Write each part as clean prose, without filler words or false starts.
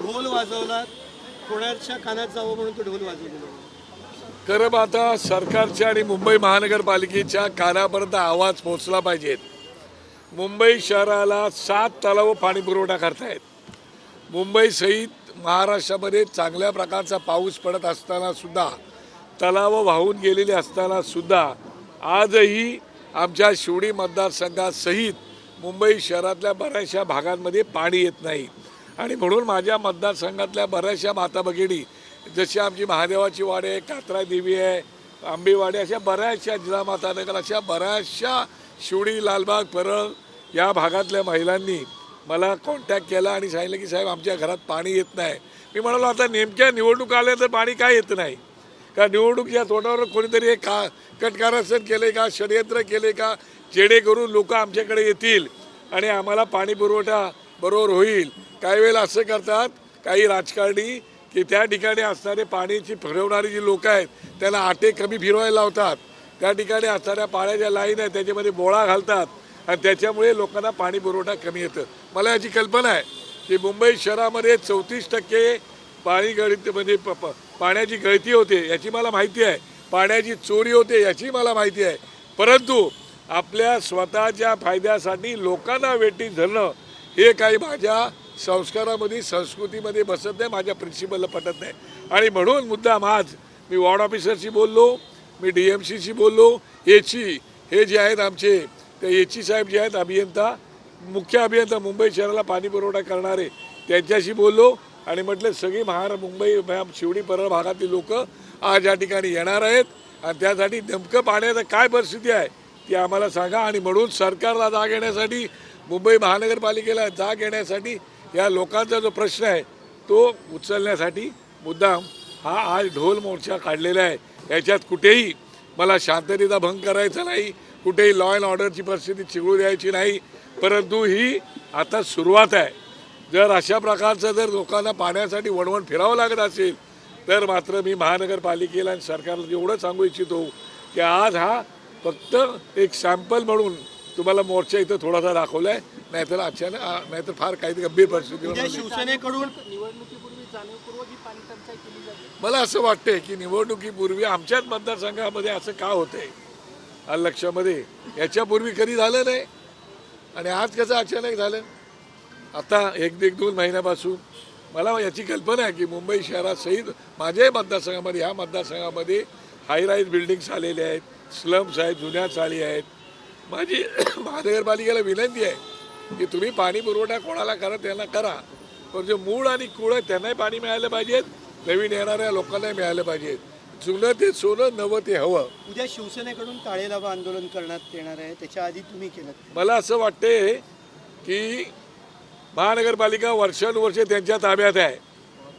ढोल वाजवला, कोणाच्या कानात जावं म्हणून तो ढोल वाजवलेला. खरं आता सरकारच्या आणि मुंबई महानगरपालिकेच्या कानापर्यंत आवाज पोहोचला पाहिजेत. मुंबई शहराला 7 तलाव पाणी पुरवठा करतायत. मुंबईसहित महाराष्ट्रामध्ये चांगल्या प्रकारचा पाऊस पडत असताना सुद्धा, तलाव वाहून गेलेले असताना सुद्धा आजही आमच्या शिवडी मतदारसंघासहित मुंबई शहरातल्या बऱ्याचशा भागांमध्ये पाणी येत नाही. आणि म्हणून माझ्या मतदारसंघातल्या बऱ्याचशा माता भगिनी, जशी आमची महादेवाची वाडी आहे, कात्रा देवी आहे, आंबेवाडी, अशा बऱ्याचशा जिल्हा मातानगर, अशा बऱ्याचशा शिवडी, लालबाग, परळ या भागातल्या महिलांनी मला कॉन्टॅक्ट केला आणि सांगितलं की साहेब आमच्या घरात पाणी येत नाही. मी म्हणालो आता नेमक्या निवडणूक आल्या तर पाणी काय येत नाही का? निवडणुकीच्या तोंडावर कोणीतरी एक कटकारस्थान केले का, षडयंत्र केले का, जेणेकरून लोक आमच्याकडे येतील आणि आम्हाला पाणी पुरवठा बरोबर होईल. काही वेळेला असं करतात काही राजकारणी की त्या ठिकाणी असणारे पाण्याची फिरवणारी जी लोक आहेत त्यांना आटे कमी फिरवायला लावतात. त्या ठिकाणी असणाऱ्या पाण्याच्या लाईन आहेत त्याच्यामध्ये बोळा घालतात आणि त्याच्यामुळे लोकांना पाणी पुरवठा कमी येतं. मला याची कल्पना आहे की मुंबई शहरामध्ये 34% पाणी गळती म्हणजे पाण्याची गळती होते याची मला माहिती आहे, पाण्याची चोरी होते याची मला माहिती आहे. परंतु आपल्या स्वतःच्या फायद्यासाठी लोकांना वेठी धरणं हे काही माझ्या संस्कारामध्ये, संस्कृतीमध्ये बसत नाही, माझ्या प्रिन्सिपलला पटत नाही. आणि म्हणून मुद्दाम आज मी वॉर्ड ऑफिसरशी बोललो, मी DMCशी बोललो, हे जे आहेत आमचे ते साहेब जे आहेत अभियंता, मुख्य अभियंता मुंबई शहराला पाणी पुरवठा करणारे, त्यांच्याशी बोललो आणि म्हटलं सगळी मुंबई शिवडी परळ भागातील लोक आज या ठिकाणी येणार आहेत आणि त्यासाठी नेमकं पाण्याचं काय परिस्थिती आहे ती आम्हाला सांगा. आणि म्हणून सरकारला जाग येण्यासाठी, मुंबई महानगरपालिकेला जाग येण्यासाठी या लोकांचा जो प्रश्न आहे तो उचलण्यासाठी मुद्दाम हा आज ढोल मोर्चा काढलेला आहे. याच्यात कुठेही मला शांततेचा भंग करायचा नाही, कुठेही लॉ अँड ऑर्डरची परिस्थिती चिघळू द्यायची नाही. परंतु ही आता सुरुवात आहे. जर अशा प्रकारचं जर लोकांना पाण्यासाठी वणवण फिरावं लागत असेल तर मात्र मी महानगरपालिकेला आणि सरकारला एवढं सांगू इच्छितो की आज हा फक्त एक सॅम्पल म्हणून तुम्हाला मोर्चा इथं थोडासा दाखवला आहे, नाहीतर अचानक नाहीतर फार काही गंभीर परिस्थिती शिवसेनेकडून निवडणुकीपूर्वी जाणीवपूर्वक ही पाणी टंचाई केली जाते. मला असं वाटतंय की निवडणुकीपूर्वी आमच्याच मतदारसंघामध्ये असं का होतंय आलं लक्षामध्ये. याच्यापूर्वी कधी झालं नाही आणि आज कसं अचानक झालं. आता 1-2 महिन्यापासून मला याची कल्पना आहे की मुंबई शहरासहित माझ्याही मतदारसंघामध्ये, ह्या मतदारसंघामध्ये हायराईज बिल्डिंग्स आलेले आहेत, स्लम्स आहेत, जुन्या चाळी आहेत. माझी महानगरपालिकेला विनंती आहे की तुम्ही पाणी पुरवठा कोणाला करा त्यांना करा, पण जे मूळ आणि कुळ आहे त्यांनाही पाणी मिळालं पाहिजेत, नवीन येणाऱ्या लोकांनाही मिळालं पाहिजे. जुनं ते सोनं, नवं ते हवं. उद्या शिवसेनेकडून टाळे लावा आंदोलन करण्यात येणार आहे, त्याच्या आधी तुम्ही केलं. मला असं वाटते की महानगरपालिका वर्षानुवर्षे त्यांच्या ताब्यात आहे,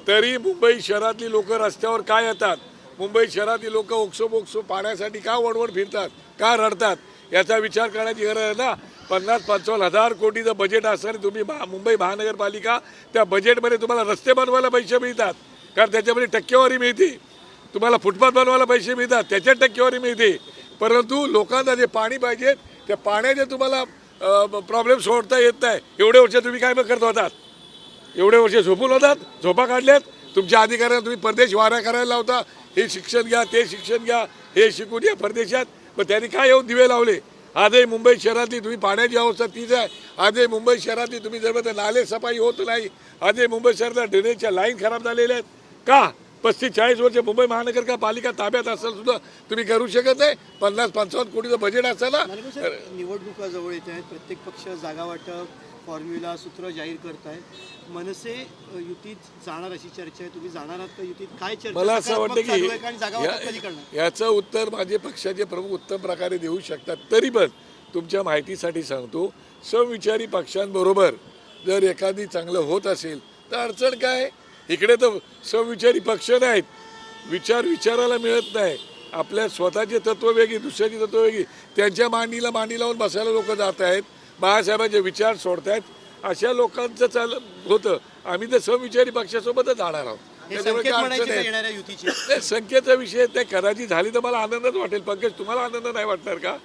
तरी मुंबई शहरातली लोक रस्त्यावर का येतात, मुंबई शहरातली लोक ओक्सोबोक्सो पाण्यासाठी का वणवण फिरतात, का रडतात, याचा विचार करण्याची गरज आहे ना. 50-55 हजार कोटीचं बजेट असताना तुम्ही मुंबई महानगरपालिका त्या बजेटमध्ये तुम्हाला रस्ते बनवायला पैसे मिळतात कारण त्याच्यामध्ये टक्केवारी मिळते, तुम्हाला फुटपाथ बनवायला पैसे मिळतात त्याच्यात टक्केवारी मिळते. परंतु लोकांना जे पाणी पाहिजे त्या पाण्याचे तुम्हाला प्रॉब्लेम सोडता येत नाही. एवढे वर्ष तुम्ही काय करत होतात, एवढे वर्ष झोपून होतात, झोपा काढल्यात. तुमच्या अधिकाऱ्यांना तुम्ही परदेश वाऱ्या करायला लावता, हे शिक्षण घ्या, ते शिक्षण घ्या, हे शिकून घ्या परदेशात. पण त्यांनी काय येऊन दिवे लावले. आजही मुंबई शहरातली तुम्ही पाण्याची अवस्था तीच आहे. आजही मुंबई शहरातली तुम्ही जर तर नाले सफाई होत नाही. आजही मुंबई शहरातल्या ड्रेनेजच्या लाईन खराब झालेल्या आहेत. का 35-40 वर्ष मुंबई महानगरपालिका ताब्यात असेल सुद्धा तुम्ही करू शकत नाही. 50-55 कोटीचं बजेट असताना. निवडणुका जवळ येत आहेत, प्रत्येक पक्ष जागा वाटप, फॉर्म्युला, सूत्र जाहीर करताय. मनसे युतीत जाणार अशी चर्चा आहे, तुम्ही जाणार आहात का युतीत? काय चर्चा? मला असं वाटतं की याचं उत्तर माझे पक्षाचे प्रमुख उत्तम प्रकारे देऊ शकतात. तरी पण तुमच्या माहितीसाठी सांगतो, समविचारी पक्षांबरोबर जर एखादी चांगलं होत असेल तर अडचण काय. इकडे तर समविचारी पक्ष नाहीत, विचारायला मिळत नाही. आपल्या स्वतःचे तत्व वेगळी, दुसऱ्याची तत्व वेगळी, त्यांच्या मांडी लावून बसायला लोक जात आहेत, बाळासाहेबांचे विचार सोडतायत. अशा लोकांचं होतं. आम्ही तर समविचारी पक्षासोबतच जाणार आहोत. त्याच्यामुळे संख्येचा विषय ते करायची झाली तर मला आनंदच वाटेल. पंकज, तुम्हाला आनंद नाही वाटणार का?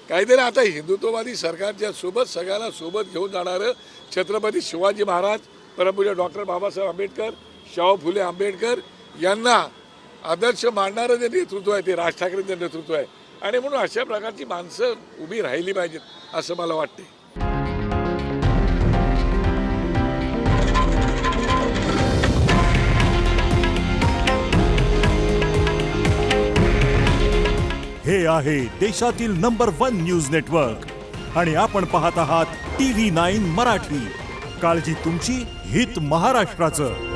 काहीतरी आता हिंदुत्ववादी सरकारच्या सोबत सगळ्यांना सोबत घेऊन जाणारं छत्रपती शिवाजी महाराज, परमपूज्य डॉक्टर बाबासाहेब आंबेडकर, शाहू फुले आंबेडकर यांना आदर्श मानणारं जे नेतृत्व आहे ते राज ठाकरेंचं नेतृत्व आहे आणि म्हणून अशा प्रकारची माणसं उभी राहिली पाहिजेत असं मला वाटते. हे आहे देशातील नंबर 1 न्यूज नेटवर्क आणि आपण पाहत आहात TV9 मराठी. काळजी तुमची, हित महाराष्ट्राचं.